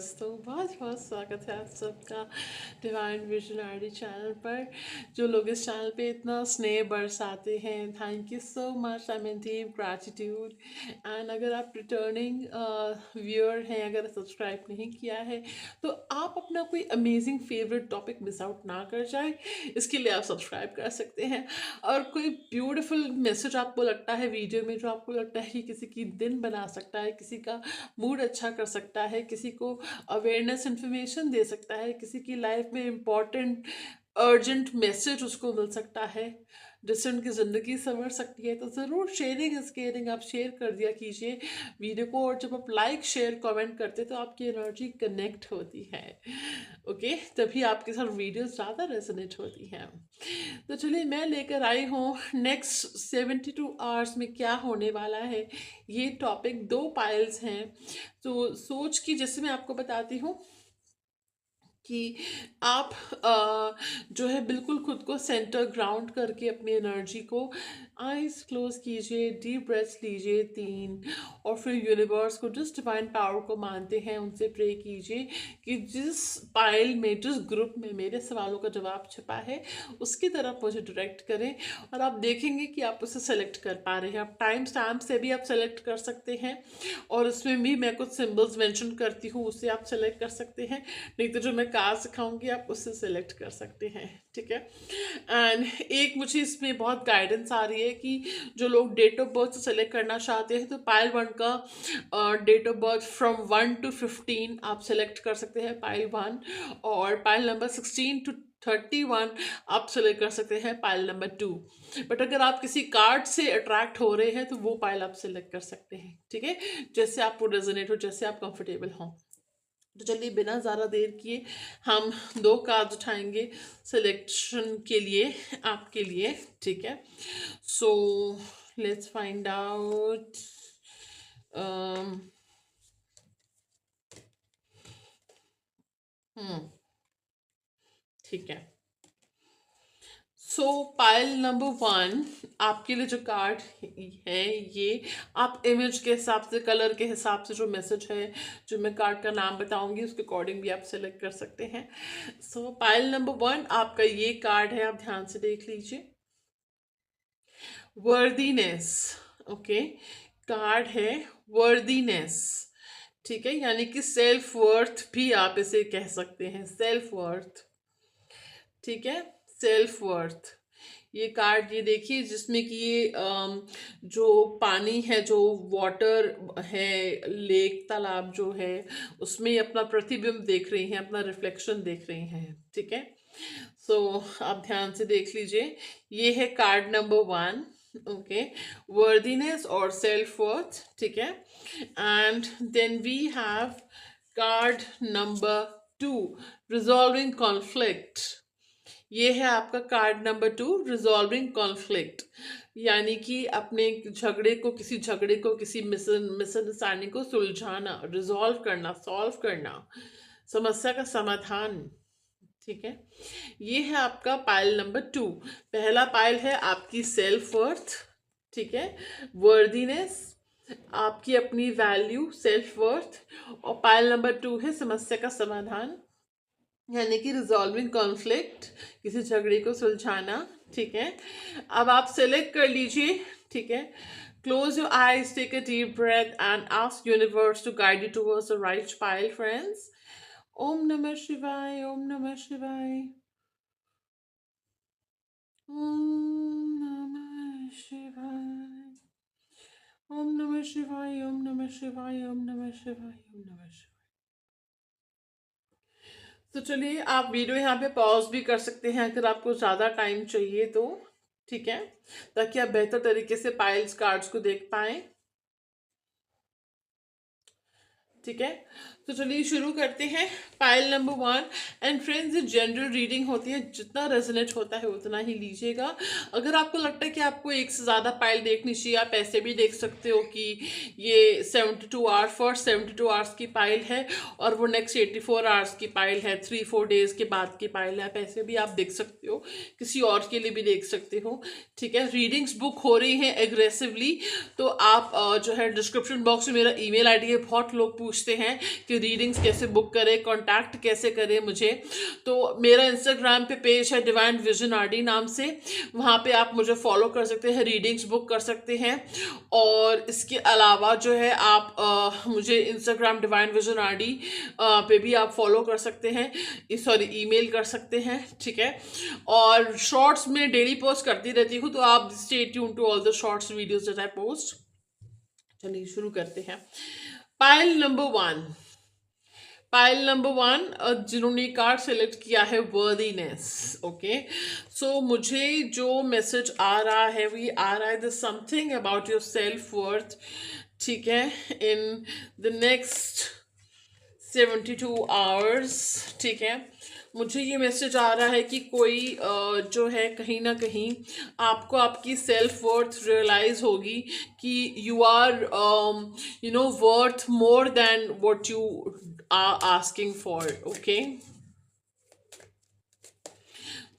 दोस्तों, बहुत बहुत स्वागत है आप सबका डिवाइन विजनरी चैनल पर। जो लोग इस चैनल पे इतना स्नेह बरसाते हैं, thank you so much. I mean deep gratitude. And अगर आप रिटर्निंग व्यूअर हैं, अगर सब्सक्राइब नहीं किया है तो आप अपना कोई amazing favourite topic miss out ना कर जाए, इसके लिए आप सब्सक्राइब कर सकते हैं। और कोई ब्यूटीफुल मैसेज आपको लगता है वीडियो में, जो आपको लगता है कि किसी की दिन बना सकता है, किसी का मूड अच्छा कर सकता है, किसी को अवेयरनेस इन्फॉर्मेशन दे सकता है, किसी की लाइफ में इम्पॉर्टेंट अर्जेंट मैसेज उसको मिल सकता है, जिससे उनकी ज़िंदगी संवर सकती है, तो ज़रूर शेयरिंग इज़ केयरिंग। आप शेयर कर दिया कीजिए वीडियो को, और जब आप लाइक शेयर कमेंट करते तो आपकी एनर्जी कनेक्ट होती है। ओके, तभी आपके साथ वीडियो ज़्यादा रेजोनेट होती हैं। तो चलिए, मैं लेकर आई हूँ नेक्स्ट 72 आवर्स में क्या होने वाला है ये टॉपिक। 2 पाइल्स हैं, तो सोच की जैसे मैं आपको बताती हूँ कि आप जो है बिल्कुल खुद को सेंटर ग्राउंड करके अपनी एनर्जी को आइज क्लोज कीजिए, डीप ब्रेथ लीजिए 3, और फिर यूनिवर्स को, जिस डिवाइन पावर को मानते हैं उनसे प्रे कीजिए कि जिस पाइल में, जिस ग्रुप में मेरे सवालों का जवाब छिपा है उसकी तरफ मुझे डायरेक्ट करें, और आप देखेंगे कि आप उसे सेलेक्ट कर पा रहे हैं। आप टाइम स्टैम्प से भी आप सेलेक्ट कर सकते हैं, और उसमें भी मैं कुछ सिंबल्स मेंशन करती हूँ, उससे आप सेलेक्ट कर सकते हैं। नहीं तो जो मैं कार्ड सिखाऊंगी आप उससे सेलेक्ट कर सकते हैं, ठीक है। एंड एक मुझे इसमें बहुत गाइडेंस आ रही है कि जो लोग डेट ऑफ बर्थ से सेलेक्ट करना चाहते हैं, तो पाइल 1 का date of birth from 1 to 15 आप सेलेक्ट कर सकते हैं, पाइल 1। और पाइल नंबर 16 to 31 आप सेलेक्ट कर सकते हैं, पाइल नंबर 2। बट अगर आप किसी कार्ड से अट्रैक्ट हो रहे हैं तो वो पाइल आप सेलेक्ट कर सकते हैं, ठीक है, जैसे आपको रेजोनेट हो, जैसे आप कंफर्टेबल हों। तो चलिए, बिना ज़्यादा देर किए हम 2 कार्ड उठाएंगे सिलेक्शन के लिए, आपके लिए, ठीक है। So let's find out. ठीक है। सो पाइल नंबर 1 आपके लिए जो कार्ड है, ये आप इमेज के हिसाब से, कलर के हिसाब से, जो मैसेज है, जो मैं कार्ड का नाम बताऊंगी उसके अकॉर्डिंग भी आप सेलेक्ट कर सकते हैं। सो पाइल नंबर 1 आपका ये कार्ड है, आप ध्यान से देख लीजिए। वर्दीनेस, ओके, कार्ड है वर्दीनेस, ठीक है, यानी कि सेल्फ वर्थ भी आप इसे कह सकते हैं, सेल्फ वर्थ, ठीक है, सेल्फ वर्थ। ये कार्ड, ये देखिए, जिसमें कि ये जो पानी है, जो वाटर है, लेक तालाब जो है, उसमें ये अपना प्रतिबिंब देख रही हैं, अपना रिफ्लेक्शन देख रही हैं, ठीक है। सो आप ध्यान से देख लीजिए, ये है कार्ड नंबर 1, ओके, वर्दीनेस और सेल्फ वर्थ, ठीक है। And then we have card number 2, resolving conflict. ये है आपका कार्ड नंबर 2, रिजॉल्विंग कॉन्फ्लिक्ट, यानी कि अपने झगड़े को, किसी झगड़े को, किसी मिसअंडरस्टैंडिंग को सुलझाना, रिजॉल्व करना, सॉल्व करना, समस्या का समाधान, ठीक है। ये है आपका पाइल नंबर 2। पहला पाइल है आपकी सेल्फ वर्थ, ठीक है, वर्दीनेस, आपकी अपनी वैल्यू, सेल्फ वर्थ। और पाइल नंबर 2 है समस्या का समाधान, यानी कि रिजॉल्विंग कॉन्फ्लिक्ट, किसी झगड़े को सुलझाना, ठीक है। अब आप सेलेक्ट कर लीजिए, ठीक है। Close your eyes, take a deep breath and ask universe to guide you towards the right pile, friends. Om नमः शिवाय, ओम नमः शिवाय, ओम नमः शिवाय, ओम नमः शिवाय, ओम नमः शिवाय, ओम नमः शिवाय, ओम नमः शिवाय। तो चलिए, आप वीडियो यहाँ पे पॉज भी कर सकते हैं अगर आपको ज़्यादा टाइम चाहिए तो, ठीक है, ताकि आप बेहतर तरीके से पाइल्स कार्ड्स को देख पाएँ, ठीक है। तो चलिए शुरू करते हैं। Pile number 1। एंड फ्रेंड्स, ये जनरल रीडिंग होती है, जितना रेजोनेट होता है उतना ही लीजिएगा। अगर आपको लगता है कि आपको एक से ज़्यादा पाइल देखनी चाहिए, आप ऐसे भी देख सकते हो कि ये 72 आवर्स, फर्स्ट 72 आवर्स की पाइल है, और वो नेक्स्ट 84 आवर्स की पाइल है, 3-4 डेज के बाद की पाइल है। आप ऐसे भी आप देख सकते हो, किसी और के लिए भी देख सकते हो, ठीक है। रीडिंग्स बुक हो रही हैं एग्रेसिवली, तो आप जो है डिस्क्रिप्शन बॉक्स में मेरा ईमेल आईडी है। बहुत लोग पूछते हैं कि रीडिंग्स कैसे बुक करें, कांटेक्ट कैसे करें मुझे, तो मेरा इंस्टाग्राम पे पेज है डिवाइन विजन आरडी नाम से, वहाँ पे आप मुझे फॉलो कर सकते हैं, रीडिंग्स बुक कर सकते हैं। और इसके अलावा जो है आप मुझे इंस्टाग्राम डिवाइन विजन आरडी पे भी आप फॉलो कर सकते हैं, सॉरी ईमेल कर सकते हैं, ठीक है। और शॉर्ट्स में डेली पोस्ट करती रहती हूँ, तो आप stay tune to all the shorts videos that I post. चलिए शुरू करते हैं। पाइल नंबर 1, पाइल नंबर 1 जिन्होंने कार्ड सेलेक्ट किया है वर्दीनेस। ओके, सो मुझे जो मैसेज आ रहा है वो ये आ रहा है, the something about your self worth, ठीक है, इन द नेक्स्ट 72 आवर्स, ठीक है। मुझे ये मैसेज आ रहा है कि कोई जो है कहीं ना कहीं आपको आपकी सेल्फ वर्थ रियलाइज होगी कि you are you know worth more than what you are asking for. Okay,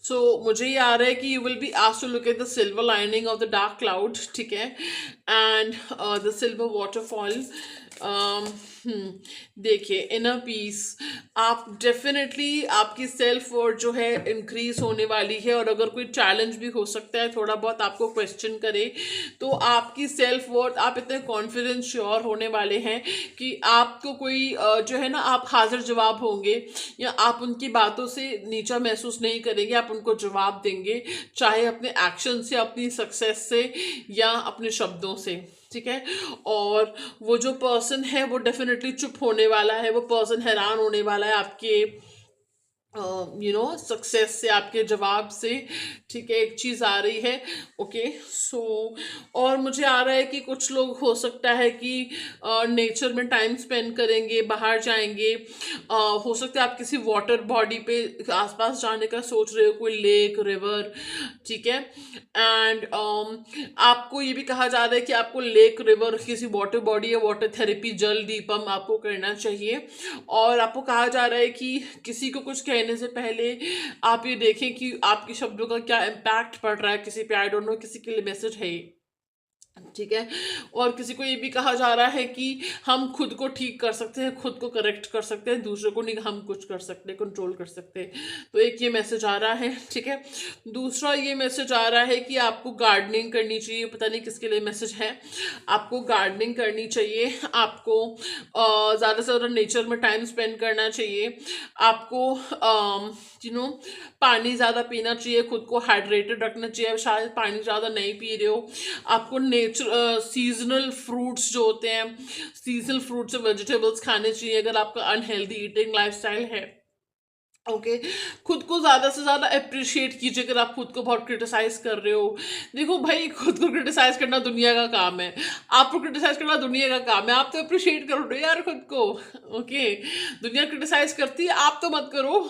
so मुझे ये आ रहा है कि you will be asked to look at the silver lining of the dark cloud, ठीक है, एंड द सिल्वर वाटरफॉल। देखिए, inner peace, आप डेफिनेटली आपकी सेल्फ वर्थ जो है इंक्रीज होने वाली है। और अगर कोई चैलेंज भी हो सकता है थोड़ा बहुत आपको क्वेश्चन करे, तो आपकी सेल्फ वर्थ, आप इतने कॉन्फिडेंस श्योर होने वाले हैं कि आपको कोई जो है ना, आप हाजिर जवाब होंगे, या आप उनकी बातों से नीचा महसूस नहीं करेंगे, आप उनको जवाब देंगे, चाहे अपने एक्शन से, अपनी सक्सेस से, या अपने शब्दों से, ठीक है। और वो जो पर्सन है वो डेफिनेटली चुप होने वाला है, वो पर्सन हैरान होने वाला है आपके यू नो सक्सेस से, आपके जवाब से, ठीक है। एक चीज़ आ रही है। ओके, सो और मुझे आ रहा है कि कुछ लोग हो सकता है कि नेचर में टाइम स्पेंड करेंगे, बाहर जाएंगे, हो सकता है आप किसी वाटर बॉडी पे आसपास जाने का सोच रहे हो, कोई लेक, रिवर, ठीक है। एंड आपको ये भी कहा जा रहा है कि आपको लेक, रिवर, किसी वाटर बॉडी या वाटर थेरेपी, जल दीपम आपको करना चाहिए। और आपको कहा जा रहा है कि किसी को कुछ कहने से पहले आप ये देखें कि आपके शब्दों का क्या इम्पैक्ट पड़ रहा है किसी पे। आई डोंट नो किसी के लिए मैसेज है ये, ठीक है। और किसी को ये भी कहा जा रहा है कि हम खुद को ठीक कर सकते हैं, खुद को करेक्ट कर सकते हैं, दूसरों को नहीं हम कुछ कर सकते, कंट्रोल कर सकते हैं। तो एक ये मैसेज आ रहा है, ठीक है। दूसरा ये मैसेज आ रहा है कि आपको गार्डनिंग करनी चाहिए, पता नहीं किसके लिए मैसेज है। आपको गार्डनिंग करनी चाहिए, आपको ज़्यादा से ज़्यादा नेचर में टाइम स्पेंड करना चाहिए, आपको यू नो पानी ज़्यादा पीना चाहिए, खुद को हाइड्रेटेड रखना चाहिए। शायद पानी ज़्यादा नहीं पी रहे हो, आपको सीजनल फ्रूट्स जो होते हैं, सीजनल फ्रूट्स और वेजिटेबल्स खाने चाहिए अगर आपका अनहेल्दी ईटिंग लाइफस्टाइल है। ओके, खुद को ज़्यादा से ज़्यादा अप्रिशिएट कीजिए। अगर आप खुद को बहुत क्रिटिसाइज कर रहे हो, देखो भाई, खुद को क्रिटिसाइज करना दुनिया का काम है, आपको क्रिटिसाइज करना दुनिया का काम है, आप तो अप्रिशिएट करो यार खुद को। ओके, दुनिया क्रिटिसाइज करती है, आप तो मत करो,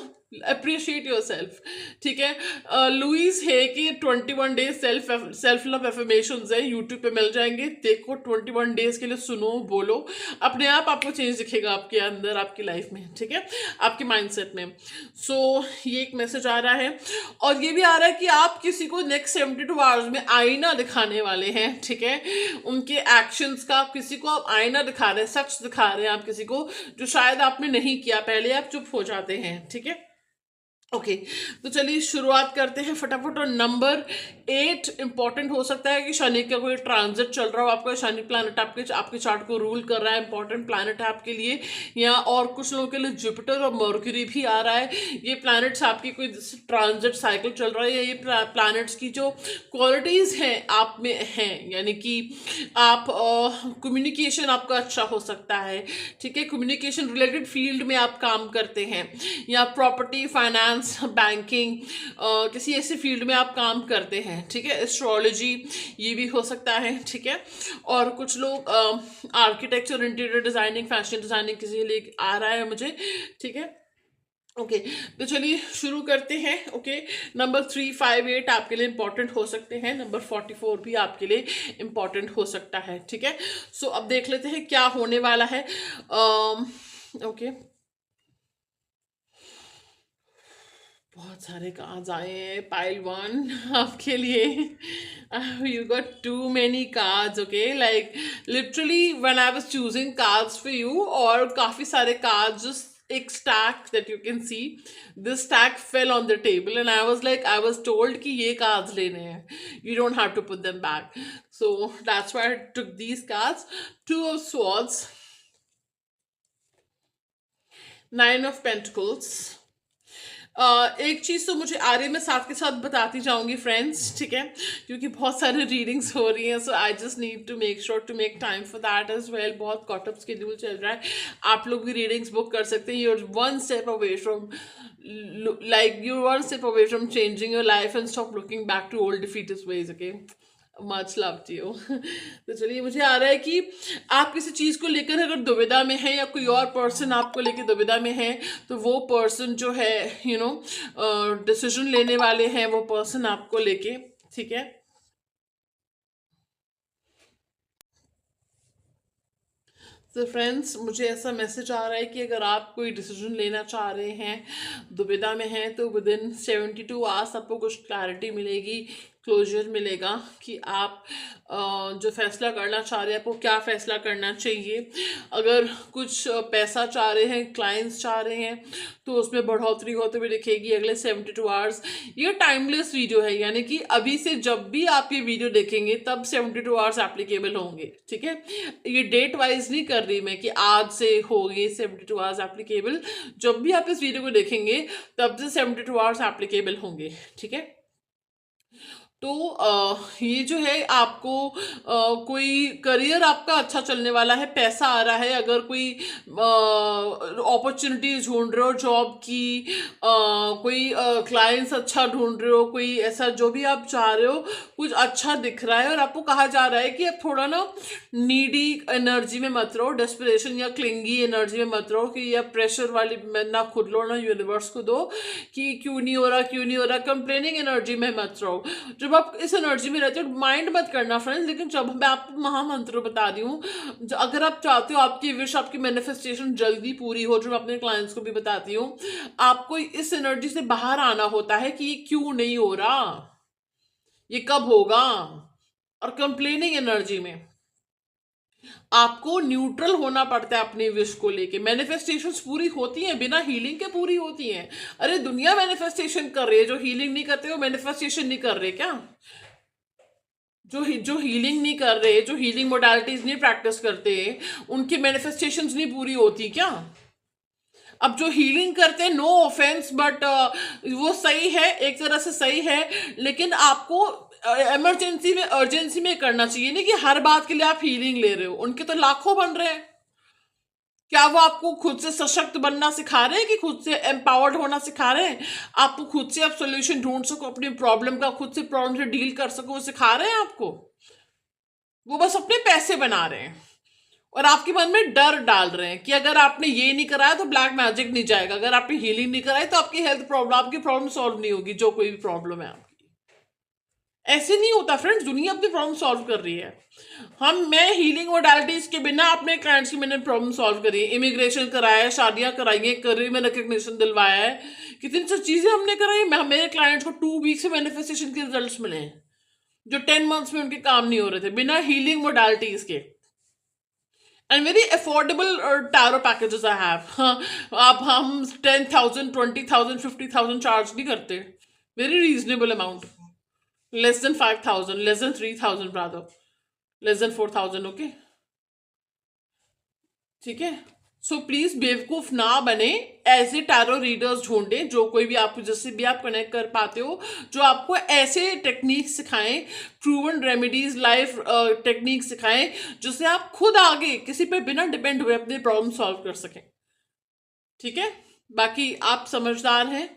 अप्रिशिएट योर सेल्फ, ठीक है। लुइस है कि 21 डेज सेल्फ लव एफर्मेशंस है, यूट्यूब पे मिल जाएंगे, देखो 21 डेज के लिए सुनो, बोलो, अपने आप आपको चेंज दिखेगा आपके अंदर, आपकी लाइफ में, ठीक है, आपके माइंडसेट में। सो ये एक मैसेज आ रहा है। और ये भी आ रहा है कि आप किसी को नेक्स्ट 72 आवर्स में आईना दिखाने वाले हैं, ठीक है। उनके एक्शंस का किसी को आप आईना दिखा रहे हैं, सच दिखा रहे हैं आप किसी को, जो शायद आपने नहीं किया, पहले आप चुप हो जाते हैं, ठीक है। ओके, तो चलिए शुरुआत करते हैं फटाफट। और नंबर 8 इंपॉर्टेंट हो सकता है कि शनि का कोई ट्रांजिट चल रहा हो, आपका शनि प्लैनेट आपके चार्ट को रूल कर रहा है, इंपॉर्टेंट प्लैनेट है आपके लिए। या और कुछ लोगों के लिए जुपिटर और मर्क्यूरी भी आ रहा है। ये प्लैनेट्स आपकी कोई ट्रांजिट साइकिल चल रहा है, या ये प्लैनेट्स की जो क्वालिटीज़ हैं आप में हैं, यानी कि आप कम्युनिकेशन आपका अच्छा हो सकता है, ठीक है। कम्युनिकेशन रिलेटेड फील्ड में आप काम करते हैं, या प्रॉपर्टी, फाइनेंस, बैंकिंग, किसी ऐसे फील्ड में आप काम करते हैं, ठीक है। एस्ट्रोलॉजी ये भी हो सकता है, ठीक है। और कुछ लोग architecture, interior designing, fashion designing किसी के लिए आ रहा है मुझे, ठीक है। ओके, तो चलिए शुरू करते हैं। ओके, नंबर 3, 5, 8 आपके लिए इंपॉर्टेंट हो सकते हैं, नंबर 44 भी आपके लिए इंपॉर्टेंट हो सकता है, ठीक है। सो अब देख लेते हैं क्या होने वाला है। ओके, बहुत सारे कार्ड्स आए हैं। पाइल 1 आपके लिए, you got too many cards. Okay, like Literally, when I was choosing cards for you, और काफी सारे cards, just एक stack that you can see, this stack fell on the table, and I was told कि ये cards लेने हैं, you don't have to put them back. So that's why I took these cards. Two of Swords, Nine of Pentacles. एक चीज़ तो मुझे आ रही है, मैं साथ के साथ बताती जाऊंगी फ्रेंड्स, ठीक है, क्योंकि बहुत सारी रीडिंग्स हो रही हैं, so I just need to make sure to make time for that as well. बहुत कॉट अप शेड्यूल चल रहा है, आप लोग भी रीडिंग्स बुक कर सकते हैं. You're one step away from you're one step away from changing your life and stop looking back to old defeatist ways. Okay, much love to you. तो चलिए, मुझे आ रहा है कि आप किसी चीज़ को लेकर अगर दुविधा में है, या कोई और पर्सन आपको लेकर दुविधा में है, तो वो पर्सन जो है डिसीजन लेने वाले हैं, वो पर्सन आपको लेके, ठीक है. तो फ्रेंड्स, मुझे ऐसा मैसेज आ रहा है कि अगर आप कोई डिसीजन लेना चाह रहे हैं, दुविधा में हैं, तो विद इन 72 आवर्स आपको कुछ क्लैरिटी मिलेगी, क्लोजर मिलेगा कि आप जो फैसला करना चाह रहे हैं, आपको क्या फैसला करना चाहिए. अगर कुछ पैसा चाह रहे हैं, क्लाइंट्स चाह रहे हैं, तो उसमें बढ़ोतरी होते हुए दिखेगी अगले 72 आवर्स. ये टाइमलेस वीडियो है, यानी कि अभी से जब भी आप ये वीडियो देखेंगे तब 72 आवर्स एप्लीकेबल होंगे, ठीक है. ये डेट वाइज नहीं कर रही मैं कि आज से होंगे 72 आवर्स एप्लीकेबल. जब भी आप इस वीडियो को देखेंगे तब से 72 आवर्स एप्लीकेबल होंगे, ठीक है. तो ये जो है, आपको कोई करियर आपका अच्छा चलने वाला है, पैसा आ रहा है. अगर कोई अपॉर्चुनिटी ढूंढ रहे हो जॉब की, कोई क्लाइंट्स अच्छा ढूंढ रहे हो, कोई ऐसा जो भी आप चाह रहे हो, कुछ अच्छा दिख रहा है, और आपको कहा जा रहा है कि आप थोड़ा ना नीडी एनर्जी में मत रहो, डेस्परेशन या क्लिंगी एनर्जी में मत रहो, कि या प्रेशर वाली ना खुद लो ना यूनिवर्स को दो कि क्यों नहीं हो रहा, क्यों नहीं हो रहा. कंप्लेनिंग एनर्जी में मत रहो. जब आप इस एनर्जी में रहते हो, माइंड मत करना फ्रेंड्स. लेकिन जब मैं आपको महामंत्र बता रही हूँ, अगर आप चाहते हो आपकी विश, आपकी मैनिफेस्टेशन जल्दी पूरी हो, जो मैं अपने क्लाइंट्स को भी बताती हूँ, आपको इस एनर्जी से बाहर आना होता है कि ये क्यों नहीं हो रहा, ये कब होगा. और कंप्लेनिंग एनर्जी में आपको न्यूट्रल होना पड़ता है अपनी विश को लेके. मैनिफेस्टेशंस पूरी होती हैं, बिना हीलिंग के पूरी होती हैं. अरे दुनिया मैनिफेस्टेशन कर रही है, जो हीलिंग नहीं करते वो मैनिफेस्टेशन नहीं कर रहे क्या? जो हीलिंग नहीं कर रहे, जो हीलिंग मोडालिटीज नहीं प्रैक्टिस करते, उनकी मैनिफेस्टेशंस नहीं पूरी होती क्या? अब जो हीलिंग करते हैं, नो ऑफेंस, बट वो सही है, एक तरह से सही है, लेकिन आपको इमरजेंसी में, अर्जेंसी में करना चाहिए. नहीं कि हर बात के लिए आप हीलिंग ले रहे हो. उनके तो लाखों बन रहे हैं. क्या वो आपको खुद से सशक्त बनना सिखा रहे हैं, कि खुद से एम्पावर्ड होना सिखा रहे हैं? आपको खुद से आप सोल्यूशन ढूंढ सको अपनी प्रॉब्लम का, खुद से प्रॉब्लम से डील कर सको, वो सिखा रहे हैं आपको? वो बस अपने पैसे बना रहे हैं और आपके मन में डर डाल रहे हैं कि अगर आपने ये नहीं कराया तो ब्लैक मैजिक नहीं जाएगा, अगर आपने हीलिंग नहीं कराई तो आपकी हेल्थ प्रॉब्लम, आपकी प्रॉब्लम सॉल्व नहीं होगी, जो कोई भी प्रॉब्लम है आपकी. ऐसे नहीं होता फ्रेंड्स. दुनिया अपनी प्रॉब्लम सॉल्व कर रही है. मैं हीलिंग मोडालिटीज के बिना अपने क्लाइंट्स की मैंने प्रॉब्लम सॉल्व करी है. इमिग्रेशन कराया है, शादियां कराई है, करियर में रिकग्निशन दिलवाया है, कितनी सी चीजें हमने कराई. मेरे क्लाइंट्स को 2 वीक से मैनिफेस्टेशन के रिजल्ट्स मिले हैं, जो 10 मंथ्स में उनके काम नहीं हो रहे थे, बिना हीलिंग मोडालिटीज के. And very affordable tarot packages I have. अब हम 10,000, 20,000, 50,000 चार्ज नहीं करते. Very reasonable amount. Less than 5,000, less than 3,000 rather, less than 4,000. Okay, ठीक है. सो प्लीज बेवकूफ ना बने, ऐसे टैरो रीडर्स ढूंढें जो कोई भी आपको, जिससे भी आप कनेक्ट कर पाते हो, जो आपको ऐसे टेक्निक सिखाएं, प्रूवन रेमेडीज, लाइफ टेक्निक सिखाएं, जिससे आप खुद आगे किसी पे बिना डिपेंड हुए अपने प्रॉब्लम सॉल्व कर सकें. ठीक है. बाकी आप समझदार हैं,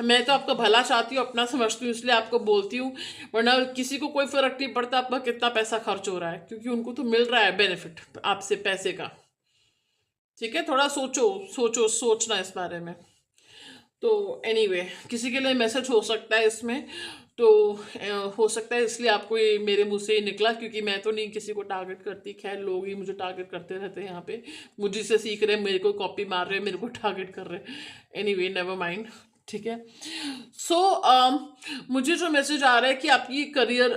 मैं तो आपका भला चाहती हूँ, अपना समझती हूँ, इसलिए आपको बोलती हूँ. वरना किसी को कोई फर्क नहीं पड़ता आपका कितना पैसा खर्च हो रहा है, क्योंकि उनको तो मिल रहा है बेनिफिट आपसे पैसे का. ठीक है. थोड़ा सोचना इस बारे में. तो एनीवे, किसी के लिए मैसेज हो सकता है इसमें, तो हो सकता है इसलिए आपको ये मेरे मुंह से ही निकला, क्योंकि मैं तो नहीं किसी को टारगेट करती. खैर, लोग ही मुझे टारगेट करते रहते हैं यहाँ पे, मुझे से सीख रहे हैं, मेरे को कॉपी मार रहे हैं, मेरे को टारगेट कर रहे हैं. Anyway, never mind. ठीक है। सो मुझे जो मैसेज आ रहा है कि आपकी करियर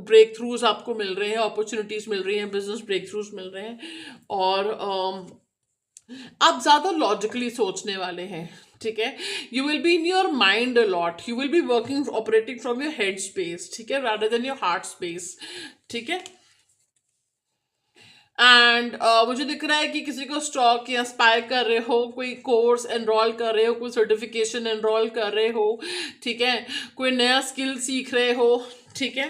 ब्रेक थ्रूज आपको मिल रहे हैं, अपॉर्चुनिटीज मिल रही हैं, बिजनेस ब्रेक थ्रूज मिल रहे हैं, और आप ज्यादा लॉजिकली सोचने वाले हैं। ठीक है, you will be in your mind a lot, you will be working operating from your head space, ठीक है, rather than your heart space. ठीक है। एंड मुझे दिख रहा है कि किसी को स्टॉक या स्पाई कर रहे हो, कोई कोर्स एनरोल कर रहे हो, कोई सर्टिफिकेशन एनरोल कर रहे हो। ठीक है, कोई नया स्किल सीख रहे हो। ठीक है।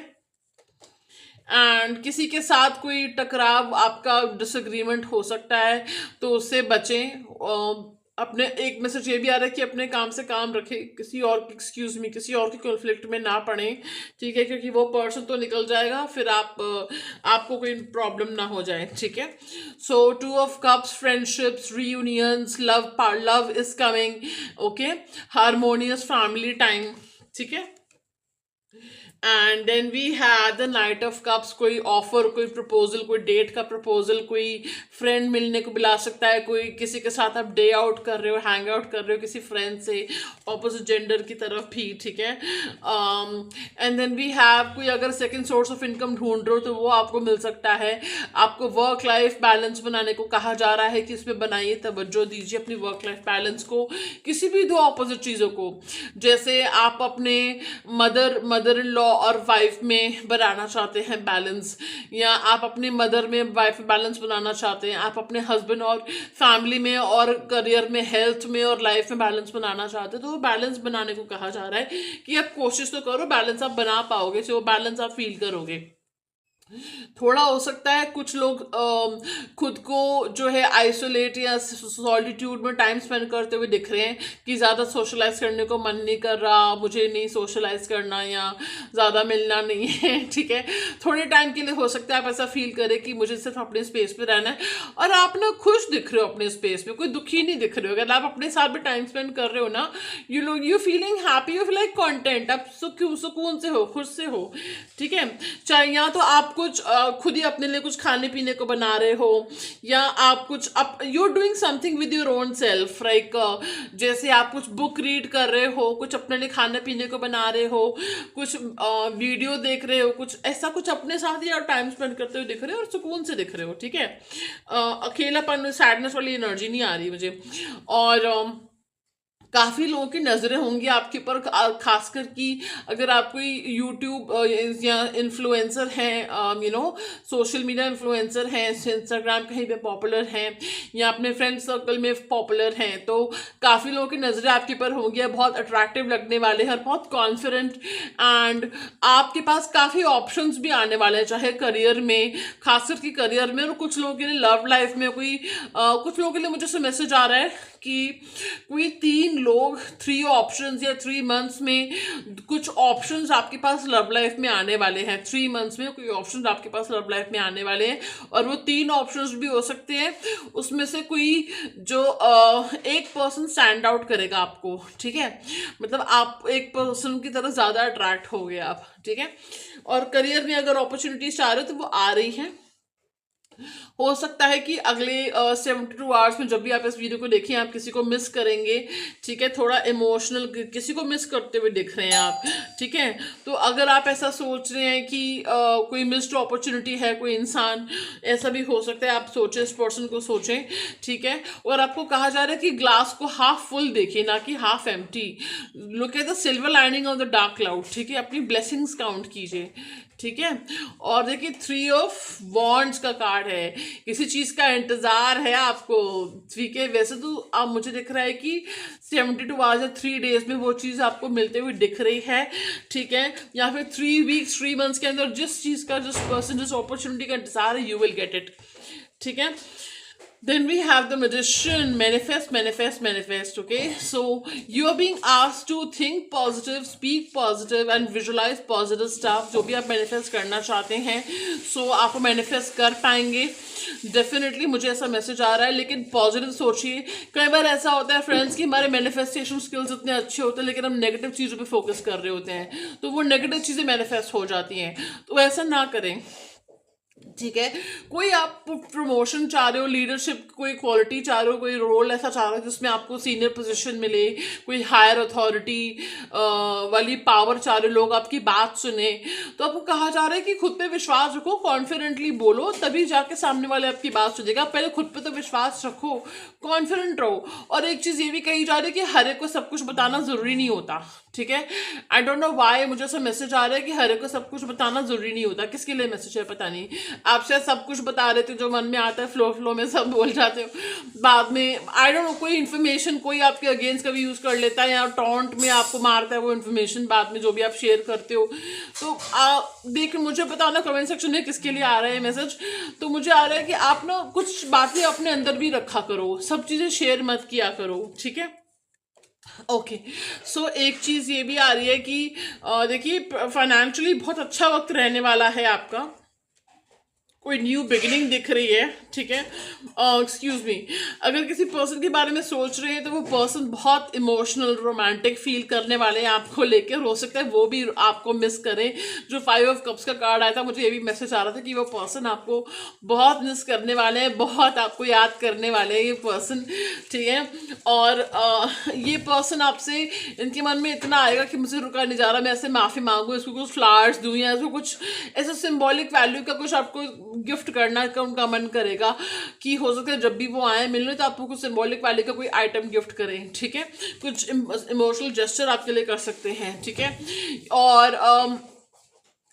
एंड किसी के साथ कोई टकराव, आपका डिसएग्रीमेंट हो सकता है, तो उससे बचें। अपने एक मैसेज ये भी आ रहा है कि अपने काम से काम रखें, किसी और एक्सक्यूज मी किसी और के कॉन्फ्लिक्ट में ना पड़े। ठीक है, क्योंकि वो पर्सन तो निकल जाएगा, फिर आपको कोई प्रॉब्लम ना हो जाए। ठीक है। So 2 of Cups, friendships, reunions, love is coming. Okay, harmonious family time. ठीक है। And then we have the knight of cups, कोई ऑफर, कोई प्रपोजल, कोई डेट का प्रपोजल, कोई फ्रेंड मिलने को बुला सकता है, कोई किसी के साथ आप डे आउट कर रहे हो, हैंग आउट कर रहे हो किसी फ्रेंड से, ऑपोजिट जेंडर की तरफ भी। ठीक है। एंड देन वी हैव, कोई अगर सेकंड सोर्स ऑफ इनकम ढूंढ रहे हो तो वो आपको मिल सकता है। आपको वर्क लाइफ बैलेंस बनाने को कहा जा रहा है कि इसमें बनाइए, तवज्जो दीजिए अपनी वर्क लाइफ बैलेंस को, किसी भी दो ऑपोजिट चीज़ों को। जैसे आप अपने मदर इन लॉ और वाइफ में बनाना चाहते हैं बैलेंस, या आप अपनी मदर में वाइफ बैलेंस बनाना चाहते हैं, आप अपने हस्बैंड और फैमिली में और करियर में, हेल्थ में और लाइफ में बैलेंस बनाना चाहते हैं, तो वो बैलेंस बनाने को कहा जा रहा है कि आप कोशिश तो करो, बैलेंस आप बना पाओगे, तो वो बैलेंस आप फील करोगे। थोड़ा हो सकता है कुछ लोग खुद को जो है आइसोलेट या सॉलिट्यूड में टाइम स्पेंड करते हुए दिख रहे हैं, कि ज़्यादा सोशलाइज करने को मन नहीं कर रहा, मुझे नहीं सोशलाइज करना या ज़्यादा मिलना नहीं है। ठीक है, थोड़े टाइम के लिए हो सकता है आप ऐसा फील करें कि मुझे सिर्फ अपने स्पेस पे रहना है, और आप ना खुश दिख रहे हो अपने स्पेस में, कोई दुखी नहीं दिख रहे हो। अगर आप अपने साथ भी टाइम स्पेंड कर रहे हो ना, you feeling happy, you feel like content, आप सुकून से हो, खुश से हो। ठीक है, चाहे या तो आप कुछ खुद ही अपने लिए कुछ खाने पीने को बना रहे हो, या आप कुछ you are doing something with your own self, like जैसे आप कुछ बुक रीड कर रहे हो, कुछ अपने लिए खाने पीने को बना रहे हो, कुछ वीडियो देख रहे हो, कुछ ऐसा कुछ अपने साथ ही आप टाइम स्पेंड करते हुए दिख रहे हो और सुकून से दिख रहे हो। ठीक है, अकेलापन, सैडनेस वाली एनर्जी नहीं आ रही मुझे। और काफ़ी लोगों की नज़रें होंगी आपके ऊपर, खासकर कि अगर आप कोई यूट्यूब या इन्फ्लुएंसर हैं, सोशल मीडिया इन्फ्लुएंसर हैं, इंस्टाग्राम कहीं पे पॉपुलर हैं, या अपने फ्रेंड सर्कल में पॉपुलर हैं, तो काफ़ी लोगों की नज़रें आपके ऊपर होंगी, बहुत अट्रैक्टिव लगने वाले हैं, बहुत कॉन्फिडेंट, एंड आपके पास काफ़ी ऑप्शंस भी आने वाले हैं, चाहे करियर में, खासकर कि करियर में, और कुछ लोगों के लिए लव लाइफ में, कुछ लोगों के लिए मुझे मैसेज आ रहा है कि कोई 3 ऑप्शंस या 3 मंथ्स में कुछ ऑप्शंस आपके पास लव लाइफ में आने वाले हैं। 3 मंथ्स में कोई ऑप्शंस आपके पास लव लाइफ में आने वाले हैं, और वो 3 ऑप्शंस भी हो सकते हैं, उसमें से कोई जो एक पर्सन स्टैंड आउट करेगा आपको। ठीक है, मतलब आप एक पर्सन की तरह ज़्यादा अट्रैक्ट हो गए आप। ठीक है, और करियर में अगर अपॉर्चुनिटीज चाह रहे हो तो वो आ रही हैं। हो सकता है कि अगले 72 आवर्स में जब भी आप इस वीडियो को देखें, आप किसी को मिस करेंगे। ठीक है, थोड़ा इमोशनल किसी को मिस करते हुए दिख रहे हैं आप। ठीक है, तो अगर आप ऐसा सोच रहे हैं कि कोई मिस्ड अपॉर्चुनिटी है, कोई इंसान, ऐसा भी हो सकता है आप सोचें, इस पर्सन को सोचें। ठीक है, और आपको कहा जा रहा है कि ग्लास को हाफ फुल देखिए, ना कि half empty. Look at the silver lining of the dark cloud. ठीक है, अपनी ब्लेसिंग्स काउंट कीजिए। ठीक है, और देखिए 3 ऑफ वॉन्ड्स का कार्ड है, किसी चीज़ का इंतज़ार है आपको। ठीक है, वैसे तो अब मुझे दिख रहा है कि 72 आवर्स या 3 डेज में वो चीज़ आपको मिलते हुए दिख रही है। ठीक है, या फिर 3 वीक्स 3 मंथ्स के अंदर जिस चीज़ का, जिस पर्सन, जिस अपॉर्चुनिटी का इंतज़ार है, यू विल गेट इट। ठीक है, then we have the magician, manifest. Okay, so you are being asked to think positive, speak positive and visualize positive stuff. जो भी आप manifest करना चाहते हैं, so आप manifest कर पाएंगे डेफिनेटली। मुझे ऐसा मैसेज आ रहा है, लेकिन पॉजिटिव सोचिए। कई बार ऐसा होता है फ्रेंड्स कि हमारे मैनिफेस्टेशन स्किल्स इतने अच्छे होते हैं, लेकिन हम नेगेटिव चीज़ों पे फोकस कर रहे होते हैं, तो वो नेगेटिव चीज़ें मैनिफेस्ट हो जाती हैं, तो ऐसा ना करें। ठीक है। कोई आप प्रमोशन चाह रहे हो, लीडरशिप कोई क्वालिटी चाह रहे हो, कोई रोल ऐसा चाह रहे हो जिसमें आपको सीनियर पोजीशन मिले, कोई हायर अथॉरिटी वाली पावर चाह रहे हो, लोग आपकी बात सुने, तो आपको कहा जा रहा है कि खुद पे विश्वास रखो, कॉन्फिडेंटली बोलो, तभी जाके सामने वाले आपकी बात सुनेगा। पहले खुद पे तो विश्वास रखो, कॉन्फिडेंट रहो। और एक चीज़ ये भी कही जा रही है कि हर एक को सब कुछ बताना ज़रूरी नहीं होता, ठीक है। आई डोंट नो वाई मुझे ऐसा मैसेज आ रहा है कि हर एक को सब कुछ बताना ज़रूरी नहीं होता। किसके लिए मैसेज है पता नहीं। आप शायद सब कुछ बता रहे थे जो मन में आता है, फ्लो में सब बोल जाते हो, बाद में आई डोंट नो कोई इन्फॉर्मेशन कोई आपके अगेंस्ट कभी यूज़ कर लेता है या टॉन्ट में आपको मारता है वो इन्फॉर्मेशन बाद में जो भी आप शेयर करते हो। तो देख मुझे बताना कमेंट सेक्शन में किसके लिए आ रहा है मैसेज। तो मुझे आ रहा है कि आप ना कुछ बातें अपने अंदर भी रखा करो, सब चीज़ें शेयर मत किया करो, ठीक है। ओके सो एक चीज़ ये भी आ रही है कि देखिए फाइनेंशियली बहुत अच्छा वक्त रहने वाला है आपका, कोई न्यू बिगिनिंग दिख रही है, ठीक है। एक्सक्यूज मी, अगर किसी पर्सन के बारे में सोच रहे हैं तो वो पर्सन बहुत इमोशनल रोमांटिक फील करने वाले हैं आपको लेकर, हो सकता है वो भी आपको मिस करें। जो 5 ऑफ कप्स का कार्ड आया था मुझे ये भी मैसेज आ रहा था कि वो पर्सन आपको बहुत मिस करने वाले हैं, बहुत आपको याद करने वाले हैं ये पर्सन, ठीक है। और ये पर्सन आपसे, इनके मन में इतना आएगा कि मुझे रुका नहीं जा रहा, मैं ऐसे माफ़ी मांगूँ, इसको कुछ फ्लावर्स दूँ या इसको कुछ ऐसा सिंबॉलिक वैल्यू का कुछ आपको गिफ्ट करना का उनका मन करेगा कि हो सकता है जब भी वो आए मिलने तो आपको कुछ सिंबॉलिक वैल्यू का कोई आइटम गिफ्ट करें, ठीक है। कुछ इमोशनल जेस्चर आपके लिए कर सकते हैं, ठीक है। और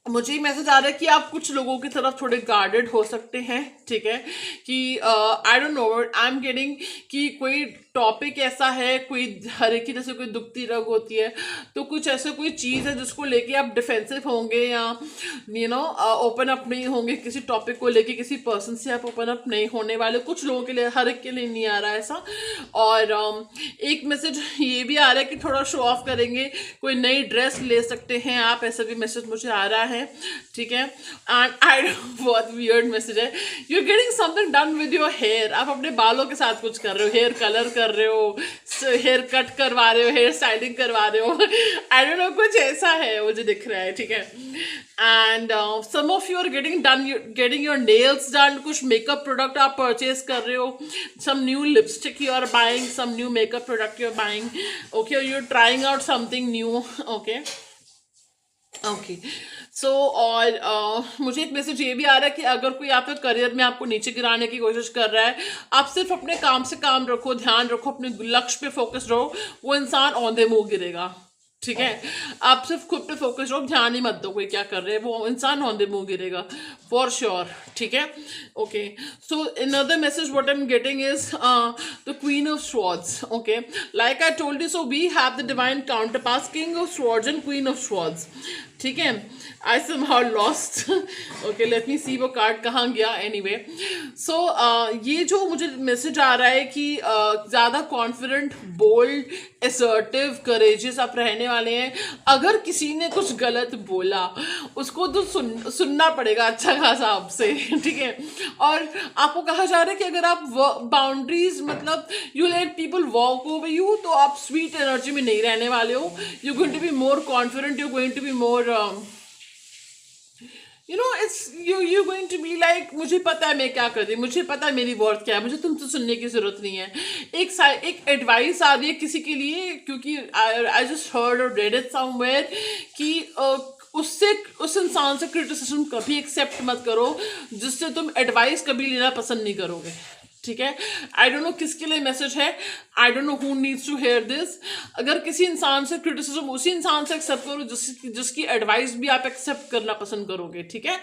मुझे ही मैसेज आ रहा है कि आप कुछ लोगों की तरफ थोड़े गार्डेड हो सकते हैं, ठीक है। कि आई don't no, I am getting कि कोई टॉपिक ऐसा है, कोई हर एक की जैसे कोई दुखती रग होती है, तो कुछ ऐसा कोई चीज़ है जिसको लेके आप डिफेंसिव होंगे या यू नो ओपन अप नहीं होंगे किसी टॉपिक को लेके, किसी पर्सन से आप ओपन अप नहीं होने वाले। कुछ लोगों के लिए, हर एक के लिए नहीं आ रहा है ऐसा। और एक मैसेज ये भी आ रहा है कि थोड़ा शो ऑफ करेंगे, कोई नई ड्रेस ले सकते हैं आप, ऐसा भी मैसेज मुझे आ रहा है, ठीक है। एंड आई डोंट, बहुत वियर्ड मैसेज है, you are getting something done with your hair. आप अपने बालों के साथ कुछ कर रहे हो, हेयर कलर कर रहे हो, हेयर कट करवा रहे हो, हेयर स्टाइलिंग करवा रहे हो, आई डोंट नो कुछ ऐसा है मुझे दिख रहा है, ठीक है। And some of you are getting your nails done, कुछ मेकअप प्रोडक्ट आप परचेज कर रहे हो, some new lipstick you are buying, some new makeup product you are buying, okay, you are trying out something new, okay okay. So और मुझे एक message ये भी आ रहा है कि अगर कोई आपके करियर में आपको नीचे गिराने की कोशिश कर रहा है, आप सिर्फ अपने काम से काम रखो, ध्यान रखो, अपने लक्ष्य पे फोकस रहो, वो इंसान औंधे मुंह गिरेगा, ठीक है। आप सिर्फ खुद पे फोकस रहो, ध्यान ही मत दो कोई क्या कर रहे हैं, वो इंसान औंधे मुंह गिरेगा फॉर श्योर, ठीक है। Okay so another message what I'm getting is the Queen of Swords, okay, like I told you, so we have the divine counterparts, King of Swords and Queen of Swords, ठीक है। I somehow lost, okay, let me see वो card कहाँ गया, anyway, so ये जो मुझे message आ रहा है कि ज़्यादा कॉन्फिडेंट, बोल्ड, असर्टिव, करेजियस आप रहने वाले हैं। अगर किसी ने कुछ गलत बोला उसको तो सुनना पड़ेगा अच्छा खासा आपसे, ठीक है। और आपको कहा जा रहा है कि अगर आप बाउंड्रीज, मतलब you let people walk over you, तो आप स्वीट एनर्जी में नहीं रहने वाले हो। You going to be more confident, you going to be more you know it's you going to be like, मुझे पता है मैं क्या कर रही हूँ, मुझे पता है मेरी वर्थ क्या है, मुझे तुमसे सुनने की जरूरत नहीं है। एक एडवाइस आ रही है किसी के लिए, क्योंकि आई जस्ट हर्ड और रेड इट समवेयर कि उससे, उस इंसान से क्रिटिसिज्म कभी एक्सेप्ट मत करो जिससे तुम एडवाइस कभी लेना पसंद नहीं करोगे, ठीक है। आई डोंट नो किसके लिए मैसेज है, I don't know who needs to hear this. अगर किसी इंसान से क्रिटिसिज्म उसी इंसान से एक्सेप्ट करो जिसकी एडवाइस भी आप एक्सेप्ट करना पसंद करोगे, ठीक है,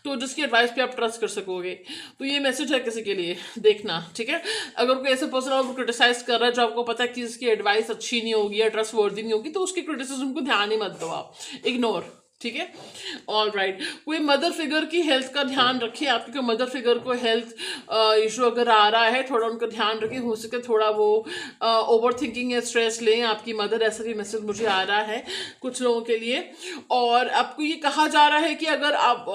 तो जिसकी एडवाइस पे आप ट्रस्ट कर सकोगे। तो ये मैसेज है किसी के लिए, देखना, ठीक है। अगर कोई ऐसे पर्सन आपको क्रिटिसाइज कर रहा है जो आपको पता है कि इसकी एडवाइस अच्छी नहीं होगी या ट्रस्ट वर्दी नहीं होगी, तो उसकी क्रिटिसिज्म को ध्यान ही मत दो, आप इग्नोर, ठीक है। ऑल राइट, कोई मदर फिगर की हेल्थ का ध्यान रखिए, आपकी कोई मदर फिगर को हेल्थ इशू अगर आ रहा है, थोड़ा उनका ध्यान रखिए, हो सके थोड़ा वो ओवर थिंकिंग या स्ट्रेस लें आपकी मदर, ऐसा भी मैसेज मुझे आ रहा है कुछ लोगों के लिए। और आपको ये कहा जा रहा है कि अगर आप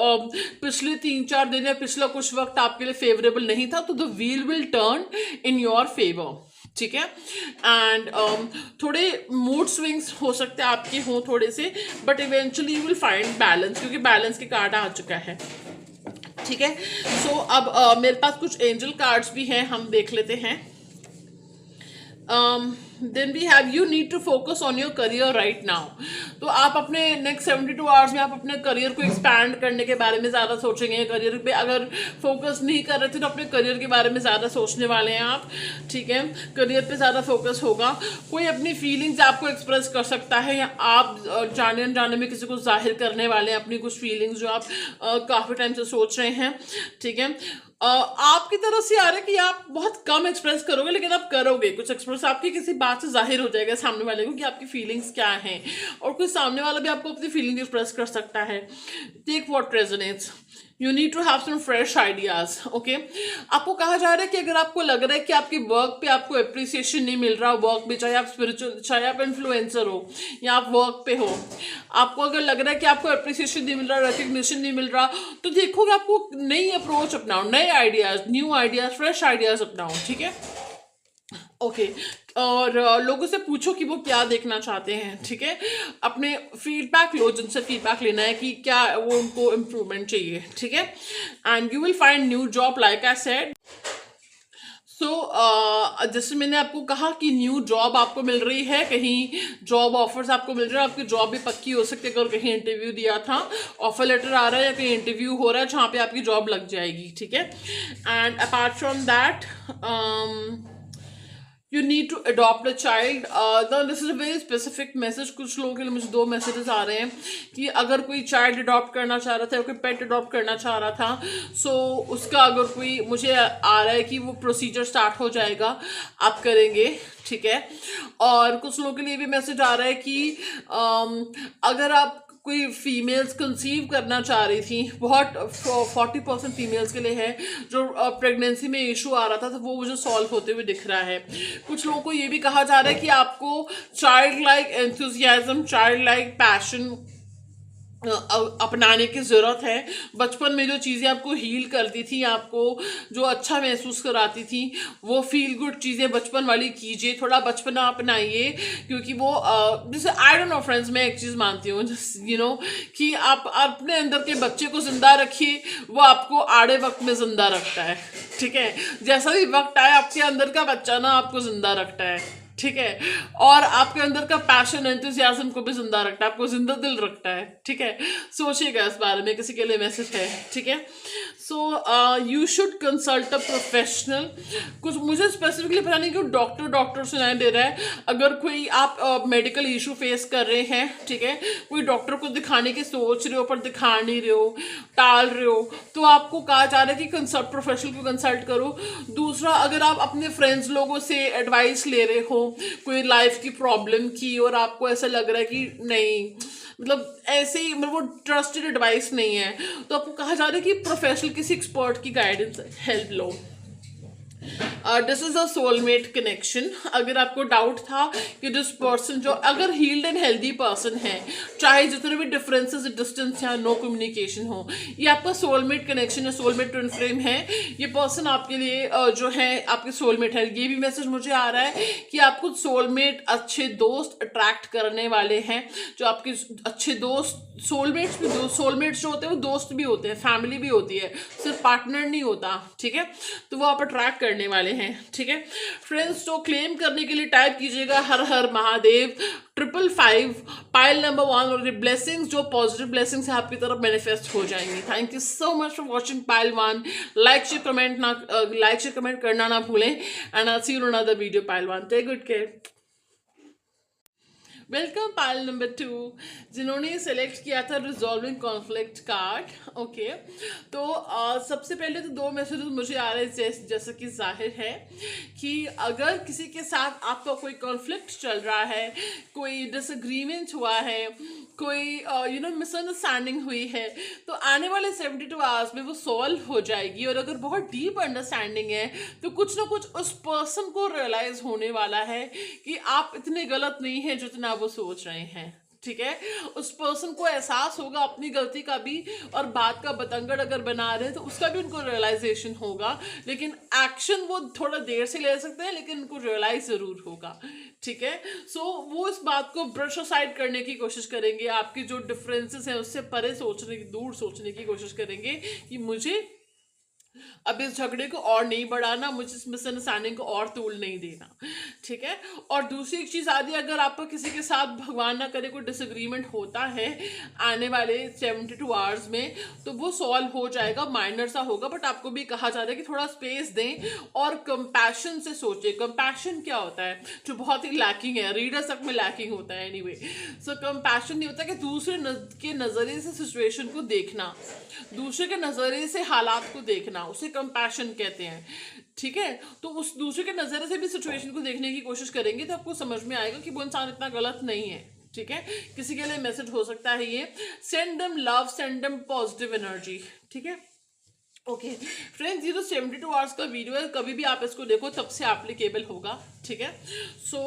पिछले 3-4 दिन या पिछला कुछ वक्त आपके लिए फेवरेबल नहीं था, तो the wheel will turn in your favour, ठीक है। एंड थोड़े मूड स्विंग्स हो सकते हैं आपके हों थोड़े से, but eventually you will find balance, क्योंकि बैलेंस के कार्ड आ चुका है, ठीक है। सो अब मेरे पास कुछ एंजल कार्ड्स भी हैं, हम देख लेते हैं। Then we have you need to focus on your career right now. तो आप अपने नेक्स्ट 72 आवर्स में आप अपने करियर को एक्सपैंड करने के बारे में ज़्यादा सोचेंगे। करियर पे अगर फोकस नहीं कर रहे थे तो अपने करियर के बारे में ज़्यादा सोचने वाले हैं आप, ठीक है। करियर पे ज़्यादा फोकस होगा। कोई अपनी फीलिंग्स आपको एक्सप्रेस कर सकता है, या आप जाने अनजाने में किसी को जाहिर करने वाले हैं अपनी कुछ फीलिंग्स जो आप काफ़ी टाइम से सोच रहे हैं, ठीक है। आपकी तरफ से आ रहा है कि आप बहुत कम एक्सप्रेस करोगे, लेकिन आप करोगे कुछ एक्सप्रेस। आपकी किसी बात से जाहिर हो जाएगा सामने वाले को कि आपकी फीलिंग्स क्या हैं, और कोई सामने वाला भी आपको अपनी फीलिंग एक्सप्रेस कर सकता है। Take what resonates, you need to have some fresh ideas, okay. आपको कहा जा रहा है कि अगर आपको लग रहा है कि आपकी वर्क पे आपको अप्रिसिएशन नहीं मिल रहा, वर्क पे, चाहे आप स्पिरिचुअल, चाहे आप इन्फ्लुएंसर हो या आप वर्क पे हो, आपको अगर लग रहा है कि आपको अप्रिसिएशन नहीं मिल रहा, रिकग्निशन नहीं मिल रहा, तो देखो कि आपको नई अप्रोच अपनाओ, नए ideas, new ideas, fresh ideas अपनाओ, ठीक है, ओके। और लोगों से पूछो कि वो क्या देखना चाहते हैं, ठीक है। अपने फीडबैक लो, जिनसे फीडबैक लेना है कि क्या वो उनको इम्प्रूवमेंट चाहिए, ठीक है। And you will find new job like I said. So जैसे मैंने आपको कहा कि न्यू जॉब आपको मिल रही है, कहीं जॉब ऑफर्स आपको मिल रहे हैं, आपकी जॉब भी पक्की हो सकती है। अगर कहीं इंटरव्यू दिया था, ऑफर लेटर आ रहा है, या कहीं इंटरव्यू हो रहा है जहाँ पे आपकी जॉब लग जाएगी, ठीक है। And apart from that you need to adopt a child. This is a very specific message. कुछ लोगों के लिए मुझे 2 मैसेजेस आ रहे हैं कि अगर कोई चाइल्ड अडॉप्ट करना चाह रहा था, कोई पेट अडॉप्ट करना चाह रहा था, सो उसका अगर कोई, मुझे आ रहा है कि वो प्रोसीजर स्टार्ट हो जाएगा, आप करेंगे, ठीक है। और कुछ लोगों के लिए भी मैसेज आ रहा है कि अगर आप कोई फीमेल्स कंसीव करना चाह रही थी, बहुत 40% फीमेल्स के लिए है जो प्रेगनेंसी में इशू आ रहा था, तो वो मुझे सॉल्व होते हुए दिख रहा है। कुछ लोगों को ये भी कहा जा रहा है कि आपको child like enthusiasm, child like passion अपनाने की ज़रूरत है। बचपन में जो चीज़ें आपको हील करती थी, आपको जो अच्छा महसूस कराती थी, वो फील गुड चीज़ें बचपन वाली कीजिए, थोड़ा बचपना अपनाइए। क्योंकि वो जैसे आई डोंट नो फ्रेंड्स, मैं एक चीज़ मानती हूँ, यू नो, कि आप अपने अंदर के बच्चे को जिंदा रखिए, वो आपको आड़े वक्त में जिंदा रखता है, ठीक है। जैसा भी वक्त आए, आपके अंदर का बच्चा ना आपको जिंदा रखता है, ठीक है। और आपके अंदर का पैशन, एंथुसियाज्म को भी जिंदा रखता है, आपको जिंदा दिल रखता है, ठीक है। सोचिएगा इस बारे में, किसी के लिए मैसेज है, ठीक है। So you should consult a professional. कुछ मुझे स्पेसिफिकली पता नहीं क्यों डॉक्टर सुनाई दे रहा है। अगर कोई आप मेडिकल इशू फेस कर रहे हैं, ठीक है, कोई डॉक्टर को दिखाने की सोच रहे हो पर दिखा नहीं रहे हो, टाल रहे हो, तो आपको कहा जा रहा है कि कंसल्ट, प्रोफेशनल को कंसल्ट करो। दूसरा, अगर आप अपने फ्रेंड्स लोगों से एडवाइस ले रहे हो कोई लाइफ की प्रॉब्लम की, और आपको ऐसा लग रहा है कि नहीं, मतलब ऐसे ही, मतलब वो ट्रस्टेड एडवाइस नहीं है, तो आपको कहा जा रहा है कि प्रोफेशनल किसी एक्सपर्ट की guidance, help low. This is a soulmate connection. अगर आपको डाउट था कि दिस पर्सन जो अगर हील्ड एंड हेल्दी पर्सन है, चाहे जितने भी डिफरेंसेस, डिस्टेंस या नो कम्युनिकेशन हो, ये आपका सोलमेट कनेक्शन है, सोलमेट ट्विन फ्लेम है। ये पर्सन आपके लिए जो है आपके सोलमेट है। ये भी मैसेज मुझे आ रहा है कि आपको सोलमेट, अच्छे दोस्त अट्रैक्ट करने वाले हैं, जो आपके अच्छे दोस्त, सोलमेट्स भी, सोलमेट्स जो होते हैं वो दोस्त भी होते हैं, फैमिली भी होती है, सिर्फ पार्टनर नहीं होता, ठीक है। तो वो आप अट्रैक्ट करने वाले हैं, ठीक है। फ्रेंड्स, तो क्लेम करने के लिए टाइप कीजिएगा हर हर महादेव 555, पाइल नंबर 1, और ब्लेसिंग्स, जो पॉजिटिव ब्लेसिंग्स है आपकी तरफ मैनिफेस्ट हो जाएंगी। Thank you so much for watching pile 1। Like share comment करना ना भूलें, and I see you in another video pile 1। Take good care. Welcome pile number 2, जिन्होंने सेलेक्ट किया था रिजॉल्विंग कॉन्फ्लिक्ट कार्ड, ओके। तो सबसे पहले तो 2 मैसेजेस मुझे आ रहे हैं, जैसे कि जाहिर है कि अगर किसी के साथ आपका कोई कॉन्फ्लिक्ट चल रहा है, कोई डिसएग्रीमेंट हुआ है, कोई मिसअंडरस्टैंडिंग हुई है, तो आने वाले 72 आवर्स में वो सॉल्व हो जाएगी। और अगर बहुत डीप अंडरस्टैंडिंग है, तो कुछ ना कुछ उस पर्सन को रियलाइज होने वाला है कि आप इतने गलत नहीं हैं जितना वो सोच रहे हैं, ठीक है। उस पर्सन को एहसास होगा अपनी गलती का भी, और बात का बतंगड़ अगर बना रहे हैं तो उसका भी उनको रियलाइजेशन होगा। लेकिन एक्शन वो थोड़ा देर से ले सकते हैं, लेकिन उनको रियलाइज जरूर होगा, ठीक है। सो वो इस बात को ब्रश असाइड करने की कोशिश करेंगे, आपकी जो डिफरेंसेस हैं उससे परे सोचने की, दूर सोचने की कोशिश करेंगे कि मुझे अब इस झगड़े को और नहीं बढ़ाना, मुझे इस मिसअंडरस्टैंडिंग को और तूल नहीं देना, ठीक है। और दूसरी एक चीज़ आती है, अगर आपको किसी के साथ भगवान ना करे कोई डिसएग्रीमेंट होता है आने वाले 72 आवर्स में, तो वो सॉल्व हो जाएगा, माइनर सा होगा, बट आपको भी कहा जा रहा है कि थोड़ा स्पेस दें और कंपैशन से सोचें। कंपैशन क्या होता है, जो बहुत ही लैकिंग है, रीडर्स तक में लैकिंग होता है एनीवे। सो कंपैशन ये होता है कि दूसरे के नज़रिए से सिचुएशन को देखना, दूसरे के नज़रिए से हालात को देखना, उसे कंपैशन कहते हैं, ठीक है। तो उस दूसरे के नज़रिए से भी सिचुएशन को देखने की कोशिश करेंगे तो आपको समझ में आएगा कि वो इंसान इतना गलत नहीं है, ठीक है। किसी के लिए मैसेज हो सकता है ये, send them love, send them positive energy, ठीक है। ओके फ्रेंड्स, ये तो 72 आवर्स का वीडियो है, कभी भी आप इसको देखो तब से एप्लीकेबल होगा, ठीक है। सो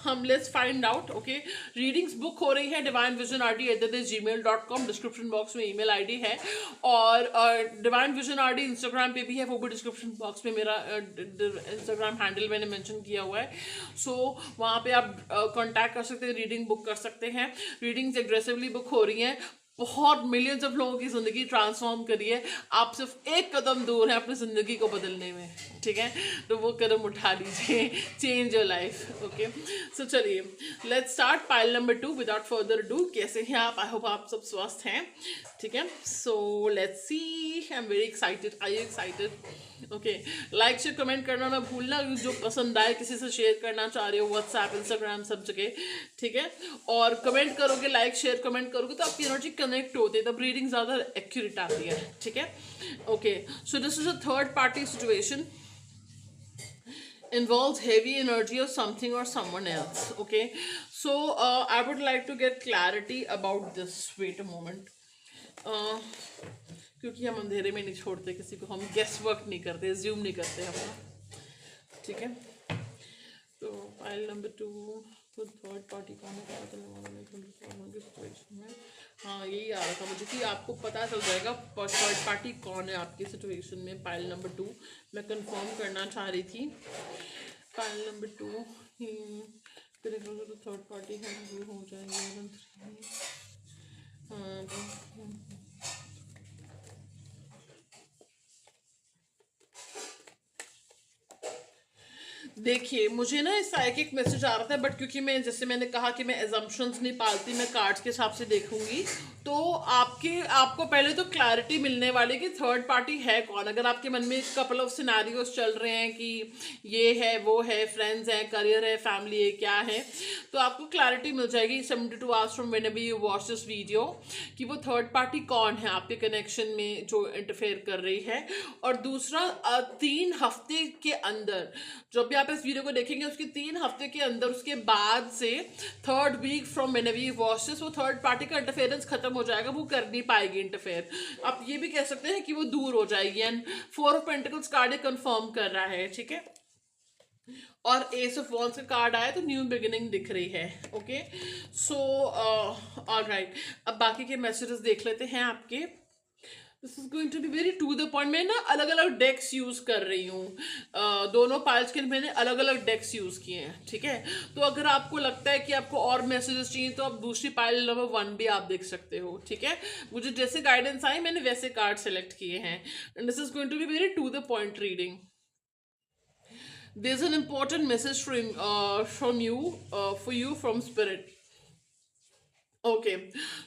हम let's find out. Okay, readings book हो रही है divinevisionrd@gmail.com, डिस्क्रिप्शन बॉक्स में ईमेल आईडी है, और divine vision R D Instagram पे भी है, वो भी डिस्क्रिप्शन बॉक्स में मेरा इंस्टाग्राम हैंडल मैंने मेंशन किया हुआ है। सो वहाँ पे आप कांटेक्ट कर सकते हैं, रीडिंग बुक कर सकते हैं। रीडिंग्स एग्रेसिवली बुक हो रही हैं, बहुत मिलियंस ऑफ लोगों की ज़िंदगी ट्रांसफॉर्म करी है, आप सिर्फ एक कदम दूर हैं अपनी ज़िंदगी को बदलने में, ठीक है। तो वो कदम उठा लीजिए, चेंज योर लाइफ। ओके, सो चलिए let's start pile number 2 without further do. कैसे हैं आप? आई होप आप सब स्वस्थ हैं, ठीक है। So let's see, I am very excited, are you excited? Okay, like share comment करना ना भूलना, जो पसंद आए किसी से शेयर करना चाह रहे हो, व्हाट्सएप इंस्टाग्राम सब जगह, ठीक है। और कमेंट करोगे, लाइक शेयर कमेंट करोगे तो आपकी एनर्जी कनेक्ट होती है, तब रीडिंग ज़्यादा एक्यूरेट आती है, ठीक है। Okay, so this is a third party situation, involves heavy energy of something or someone else. Okay, so I would like to get clarity about this. Wait a moment. क्योंकि हम अंधेरे में नहीं छोड़ते किसी को, हम गेस वर्क नहीं करते, ज्यूम नहीं करते हम, ठीक है। तो फाइल नंबर 2, तो थर्ड पार्टी कौन है, पता चलने वाला नहीं सिचुएशन में। हाँ, यही आ रहा था मुझे कि आपको पता चल जाएगा थर्ड पार्टी कौन है आपकी सिचुएशन में। फाइल नंबर 2 मैं कंफर्म करना चाह रही थी। फाइल नंबर 2 तो थर्ड पार्टी है, वो हो जाएंगे। हाँ, देखिए मुझे ना इस साइकिक मैसेज आ रहा था, बट क्योंकि मैं, जैसे मैंने कहा कि मैं एजम्पशंस नहीं पालती, मैं कार्ड्स के हिसाब से देखूंगी, तो आपको पहले तो क्लैरिटी मिलने वाली कि थर्ड पार्टी है कौन। अगर आपके मन में कपल ऑफ सिनारियोज चल रहे हैं कि ये है, वो है, फ्रेंड्स हैं, करियर है, फैमिली है, क्या है, तो आपको क्लैरिटी मिल जाएगी 72 hours from whenever you watch this video कि वो थर्ड पार्टी कौन है आपके कनेक्शन में जो इंटरफेयर कर रही है। और दूसरा, 3 हफ्ते के अंदर, जब भी आप इस वीडियो को देखेंगे उसके 3 हफ्ते के अंदर, उसके बाद से third week from whenever you watch this, वो थर्ड पार्टी का इंटरफेरेंस खत्म हो जाएगा, वो कर नहीं पाएगी इंटरफेयर। आप ये भी कह सकते हैं कि वो दूर हो जाएगी। And 4 of pentacles card confirm कर रहा है, ठीक है। और एस ऑफ वॉन्स का कार्ड आया तो न्यू बिगिनिंग दिख रही है। ओके, सो ऑलराइट, अब बाकी के मैसेजेस देख लेते हैं आपके। This is going to be very to the point. मैं ना अलग अलग डेक्स यूज कर रही हूँ, दोनों पाइल्स के मैंने अलग अलग डेक्स यूज किए हैं, ठीक है। तो अगर आपको लगता है कि आपको और मैसेजेस चाहिए तो आप दूसरी पाइल नंबर 1 भी आप देख सकते हो, ठीक है। मुझे जैसे गाइडेंस आई मैंने वैसे कार्ड सेलेक्ट किए हैं। And this is going to be very to the point reading. There's an important message from you for you from spirit. Okay,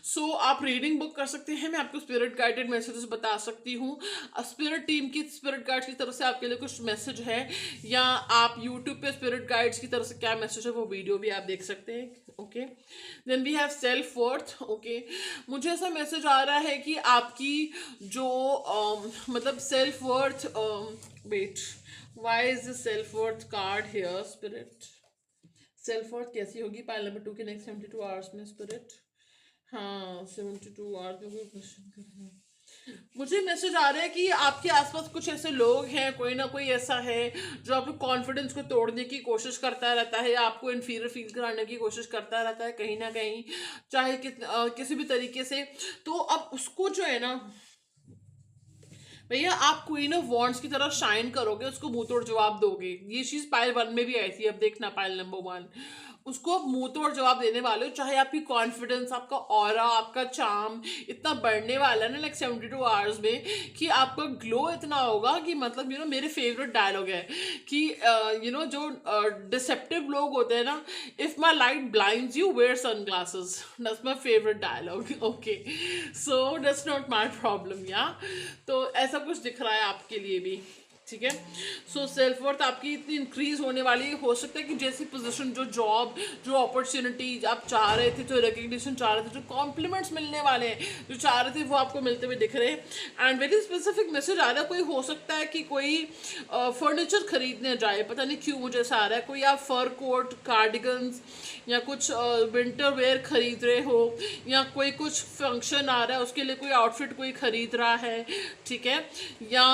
so आप रीडिंग बुक कर सकते हैं, मैं आपको स्पिरिट गाइडेड मैसेजेस बता सकती हूँ। स्पिरिट टीम की, स्पिरिट गाइड्स की तरफ से आपके लिए कुछ मैसेज है, या आप यूट्यूब पे स्पिरिट गाइड्स की तरफ से क्या मैसेज है वो वीडियो भी आप देख सकते हैं। Okay, then we have self worth. Okay, मुझे ऐसा मैसेज आ रहा है कि आपकी जो मतलब self worth, wait, why is the self worth card here spirit? Self worth कैसी होगी पाइल नंबर 2 के नेक्स्ट 72 आवर्स में स्पिरिट? हाँ, 72 आवर्स में कोई क्वेश्चन कर रहे हैं। मुझे मैसेज आ रहा है कि आपके आसपास कुछ ऐसे लोग हैं, कोई ना कोई ऐसा है जो आपके कॉन्फिडेंस को तोड़ने की कोशिश करता रहता है, आपको इन्फीरियर फील कराने की कोशिश करता रहता है कहीं ना कहीं, चाहे किसी भी तरीके से। तो अब उसको जो है ना भैया, आप क्वीन ऑफ वॉन्ड्स की तरह शाइन करोगे, उसको मुंह तोड़ जवाब दोगे। ये चीज पाइल 1 में भी आई थी, अब देखना पाइल नंबर 1, उसको आप मुंह तोड़ जवाब देने वाले हो, चाहे आपकी कॉन्फिडेंस, आपका ऑरा, आपका चार्म इतना बढ़ने वाला है ना लाइक 72 आवर्स में, कि आपका ग्लो इतना होगा कि मतलब मेरे फेवरेट डायलॉग है कि जो डिसेप्टिव लोग होते हैं ना, if my light blinds you wear sunglasses, that's my favourite dialogue. Okay, so that's not my problem या। तो ऐसा कुछ दिख रहा है आपके लिए भी, ठीक है। सो सेल्फ वर्थ आपकी इतनी इंक्रीज होने वाली है, हो सकता है कि जैसी पोजीशन, जो जॉब, जो अपॉर्चुनिटीज आप चाह रहे थे, जो रिकग्निशन चाह रहे थे, जो कॉम्प्लीमेंट्स मिलने वाले हैं जो चाह रहे थे, वो आपको मिलते हुए दिख रहे हैं। एंड वेरी स्पेसिफिक मैसेज आ रहा है, कोई हो सकता है कि कोई फर्नीचर खरीदने जाए, पता नहीं क्यों मुझे ऐसा आ रहा है, कोई आप फर कोट, कार्डिगन्स या कुछ विंटर वेयर खरीद रहे हो, या कोई कुछ फंक्शन आ रहा है उसके लिए कोई आउटफिट कोई खरीद रहा है, ठीक है। या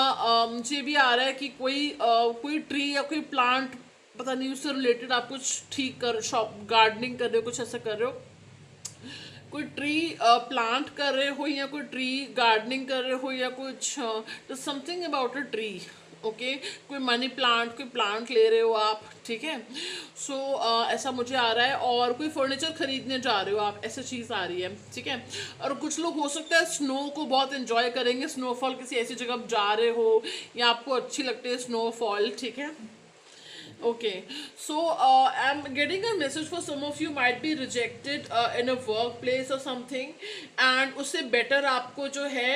मुझे भी आ रहा है कि कोई ट्री या कोई प्लांट, पता नहीं उससे रिलेटेड आप कुछ ठीक कर, शॉप गार्डनिंग कर रहे हो, कुछ ऐसा कर रहे हो, कोई ट्री प्लांट कर रहे हो, या कोई ट्री गार्डनिंग कर रहे हो, या कुछ something about a tree, okay. कोई मनी प्लांट, कोई प्लांट ले रहे हो आप, ठीक है। सो ऐसा मुझे आ रहा है। और कोई फर्नीचर खरीदने जा रहे हो आप, ऐसा चीज़ आ रही है, ठीक है। और कुछ लोग हो सकता है स्नो को बहुत एंजॉय करेंगे, स्नोफॉल, किसी ऐसी जगह जा रहे हो या आपको अच्छी लगती है स्नोफॉल, ठीक है। Okay, so I'm getting a message for some of you might be rejected in a workplace or something, and उससे better आपको जो है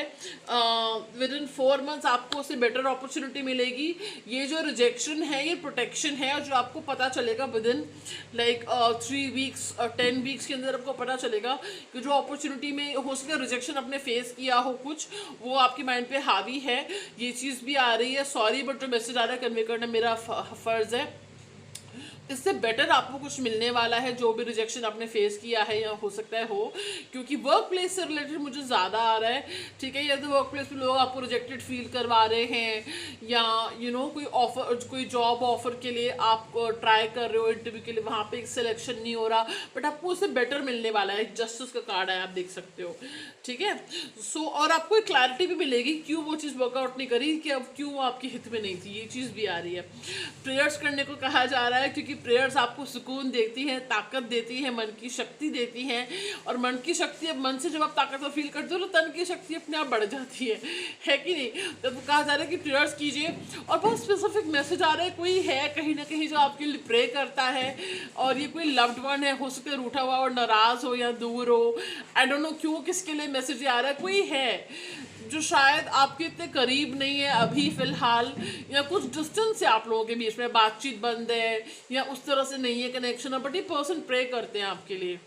within 4 months आपको उससे better opportunity मिलेगी। ये जो rejection है ये protection है, और जो आपको पता चलेगा within like 3 weeks 10 weeks के अंदर आपको पता चलेगा कि जो opportunity में हो सके rejection अपने face किया हो कुछ, वो आपके mind पे हावी है। ये चीज़ भी आ रही है, सॉरी बट जो मैसेज आ रहा है कन्वे करना मेरा फ़र्ज़ है। इससे बेटर आपको कुछ मिलने वाला है, जो भी रिजेक्शन आपने फेस किया है या हो सकता है हो, क्योंकि वर्क प्लेस से रिलेटेड मुझे ज़्यादा आ रहा है, ठीक है। या तो वर्क प्लेस में लोग आपको रिजेक्टेड फील करवा रहे हैं, या कोई ऑफर, कोई जॉब ऑफर के लिए आप ट्राई कर रहे हो इंटरव्यू के लिए, वहाँ पे एक सिलेक्शन नहीं हो रहा, बट आपको उससे बेटर मिलने वाला है। जस्टिस का कार्ड है, आप देख सकते हो, ठीक है। सो और आपको एक क्लैरिटी भी मिलेगी क्यों वो चीज़ वर्कआउट नहीं करी, कि अब क्यों वो आपके हित में नहीं थी, ये चीज़ भी आ रही है। प्रेयर्स करने को कहा जा रहा है, क्योंकि प्रेयर्स आपको सुकून देती हैं, ताकत देती हैं, मन की शक्ति देती हैं। और मन की शक्ति, अब मन से जब आप ताकतवर फील करते हो तो तन की शक्ति अपने आप बढ़ जाती है कि नहीं। तो कहा जा रहा है कि प्रेयर्स कीजिए। और बहुत स्पेसिफिक मैसेज आ रहा है, कोई है कहीं ना कहीं जो आपके लिए प्रे करता है, और ये कोई लव्ड वन है, हो सकता है रूठा हुआ और नाराज हो या दूर हो, आई डोंट नो क्यों किसके लिए मैसेज आ रहा है। कोई है जो शायद आपके इतने करीब नहीं है अभी फिलहाल, या कुछ डिस्टेंस है आप लोगों के बीच में, बातचीत बंद है या उस तरह से नहीं है कनेक्शन, बट ये पर्सन प्रे करते हैं आपके लिए।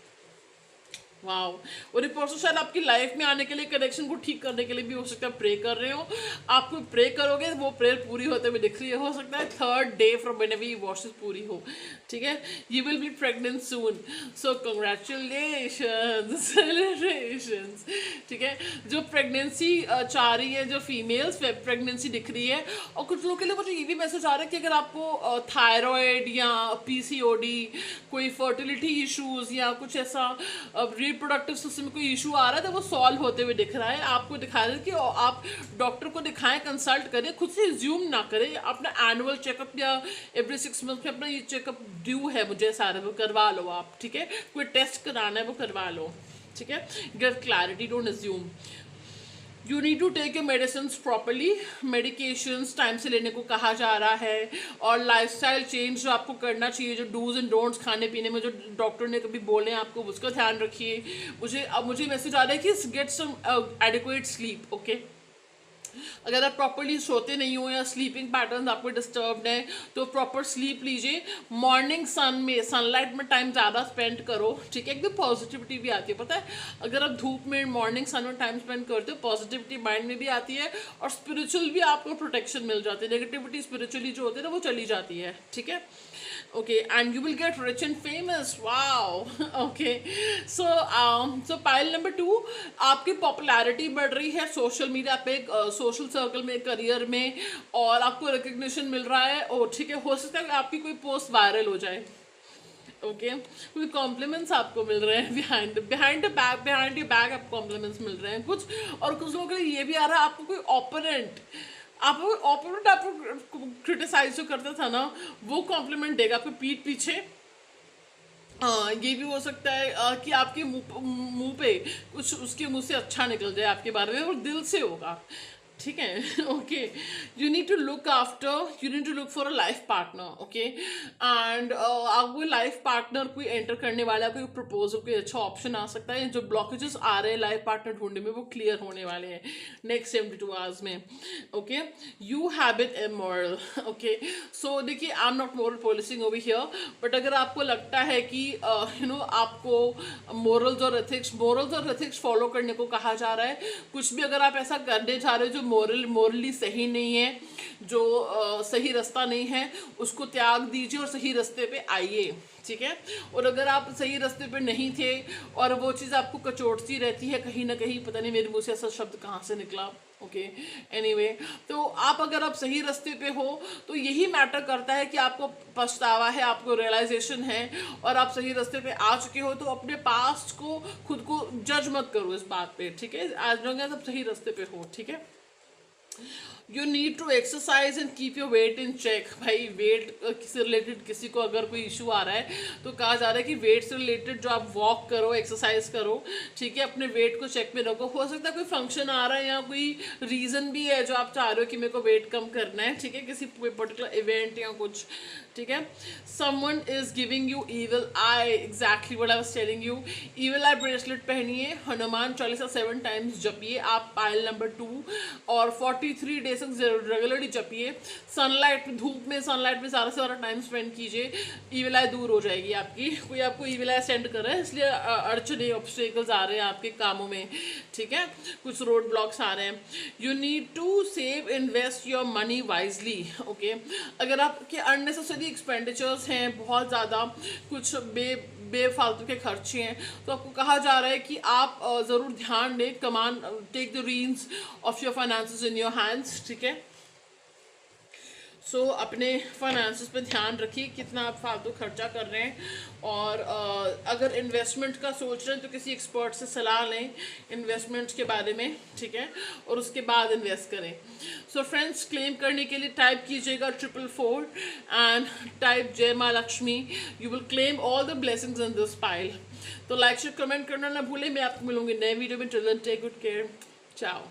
वाओ। और ये पर्सन शायद आपकी लाइफ में आने के लिए, कनेक्शन को ठीक करने के लिए भी हो सकता है प्रे कर रहे हो। आपको प्रे करोगे, वो प्रेयर पूरी होते हुए दिख रही है, हो सकता है 3rd डे फ्रॉम व्हेनेवर ये वॉशेस पूरी हो, ठीक है। You will B pregnant soon, so congratulations, celebrations, ठीक है। जो प्रेगनेंसी चाह रही है, जो फीमेल्स प्रेगनेंसी दिख रही है। और कुछ लोगों के लिए मुझे ये भी मैसेज आ रहा है कि अगर आपको थायराइड या पीसीओडी, कोई फर्टिलिटी इश्यूज या कुछ ऐसा रिप्रोडक्टिव सिस्टम में कोई इशू आ रहा है, तो वो सॉल्व होते हुए दिख रहा है। आपको दिखा रहा है कि आप डॉक्टर को दिखाएं, कंसल्ट करें, खुद से ज्यूम ना करें। अपना एनुअल चेकअप या एवरी 6 मंथ में अपना ये चेकअप ड्यू है मुझे सारे, वो करवा लो आप, ठीक है। कोई टेस्ट कराना है वो करवा लो, ठीक है। Get clarity, don't assume. You need to take your medicine properly, medications time से लेने को कहा जा रहा है। और लाइफस्टाइल चेंज जो आपको करना चाहिए, जो डूज एंड डोंट्स खाने पीने में जो डॉक्टर ने कभी बोले हैं आपको, उसका ध्यान रखिए। मुझे मैसेज आ रहा है कि get some adequate sleep, okay. अगर आप प्रॉपरली सोते नहीं हो या स्लीपिंग पैटर्न आपको डिस्टर्ब्ड है, तो प्रॉपर स्लीप लीजिए। मॉर्निंग सन में, सनलाइट में टाइम ज़्यादा स्पेंड करो, ठीक है। एकदम पॉजिटिविटी भी आती है, पता है। अगर आप धूप में, मॉर्निंग सन में टाइम स्पेंड करते हो, पॉजिटिविटी माइंड में भी आती है, और स्पिरिचुअल भी आपको प्रोटेक्शन मिल जाती है। नेगेटिविटी स्पिरिचुअली जो होती है ना, वो चली जाती है, ठीक है। okay, and you will get rich and famous, wow, okay, so pile number 2, आपकी पॉपुलैरिटी बढ़ रही है सोशल मीडिया पे, सोशल सर्कल में, करियर में, और आपको रिकग्निशन मिल रहा है। और ठीक है, हो सकता है आपकी कोई पोस्ट वायरल हो जाए, ओके। कोई कॉम्प्लीमेंट्स आपको मिल रहे हैं बिहाइंड योर बैक आपको कॉम्प्लीमेंट्स मिल रहे हैं कुछ। और कुछ लोगों के लिए ये भी आ रहा है, आपको कोई ओपोनेंट आपको क्रिटिसाइज जो करता था ना, वो कॉम्प्लीमेंट देगा आपको पीठ पीछे, ये भी हो सकता है कि आपके मुंह पे कुछ उसके मुंह से अच्छा निकल जाए आपके बारे में, और दिल से होगा, ठीक है। Okay, you need to look after, you need to look for a life partner, okay. And आपको लाइफ पार्टनर कोई एंटर करने वाला, कोई प्रपोजल, कोई अच्छा ऑप्शन आ सकता है। जो ब्लॉकेजेस आ रहे हैं लाइफ पार्टनर ढूंढने में, वो क्लियर होने वाले हैं नेक्स्ट 72 आवर्स में, okay. You habit immoral, okay. So देखिए, I am not moral policing over here, but अगर आपको लगता है कि आपको मोरल्स और एथिक्स फॉलो करने को कहा जा रहा है, कुछ भी अगर आप ऐसा करने जा रहे हो जो मोरली सही नहीं है, जो सही रास्ता नहीं है, उसको त्याग दीजिए और सही रास्ते पे आइए, ठीक है। और अगर आप सही रास्ते पे नहीं थे और वो चीज़ आपको कचोटती रहती है कहीं ना कहीं, पता नहीं मेरे मुंह से ऐसा शब्द कहाँ से निकला, ओके, एनीवे, तो आप अगर आप सही रास्ते पे हो तो यही मैटर करता है कि आपको पछतावा है, आपको रियलाइजेशन है, और आप सही रास्ते पे आ चुके हो। तो अपने पास्ट को, खुद को जज मत करो इस बात पे, ठीक है, आज लॉन्ग एज आप सही रास्ते पे हो, ठीक है। You need to exercise and keep your weight in check. भाई वेट से रिलेटेड किसी को अगर कोई इशू आ रहा है तो कहा जा रहा है कि वेट से रिलेटेड जो आप वॉक करो, एक्सरसाइज करो, ठीक है, अपने वेट को चेक में रखो। हो सकता है कोई फंक्शन आ रहा है या कोई रीज़न भी है जो आप चाह रहे हो कि मेरे को वेट कम करना है, ठीक है, किसी पर्टिकुलर इवेंट या कुछ, ठीक है। Someone is giving you evil I, exactly what I was telling you. Evil I bracelet पहनिए, हनुमान चालीसा 7 टाइम्स जपिए आप, पायल नंबर 2, और 43 डेज तक रेगुलरली जपिए। सनलाइट में, धूप में, सनलाइट में ज़्यादा से ज़्यादा टाइम स्पेंड कीजिए, ईविल आई दूर हो जाएगी आपकी। कोई आपको ईविल आई सेंड कर रहा है इसलिए अड़चने, ऑब्स्टेकल्स आ रहे हैं आपके कामों में, ठीक है, कुछ रोड ब्लॉक्स आ रहे हैं। You need to save, invest your money wisely, okay. अगर आपके अननेसेसरी एक्सपेंडिचर्स हैं, बहुत ज़्यादा कुछ बेफालतू के खर्चे हैं, तो आपको कहा जा रहा है कि आप ज़रूर ध्यान दें, come on, take the reins of your finances in your hands, ठीक है। सो अपने फाइनेंसेस पे ध्यान रखिए, कितना आप फालतू खर्चा कर रहे हैं, और अगर इन्वेस्टमेंट का सोच रहे हैं तो किसी एक्सपर्ट से सलाह लें इन्वेस्टमेंट्स के बारे में, ठीक है, और उसके बाद इन्वेस्ट करें। सो फ्रेंड्स, क्लेम करने के लिए टाइप कीजिएगा 444 एंड टाइप जय माँ Lakshmi, you will claim all the blessings in this pile. तो लाइक शेयर कमेंट करना ना भूलें। मैं आपको मिलूंगी नए वीडियो में। Till then take good care, चाओ।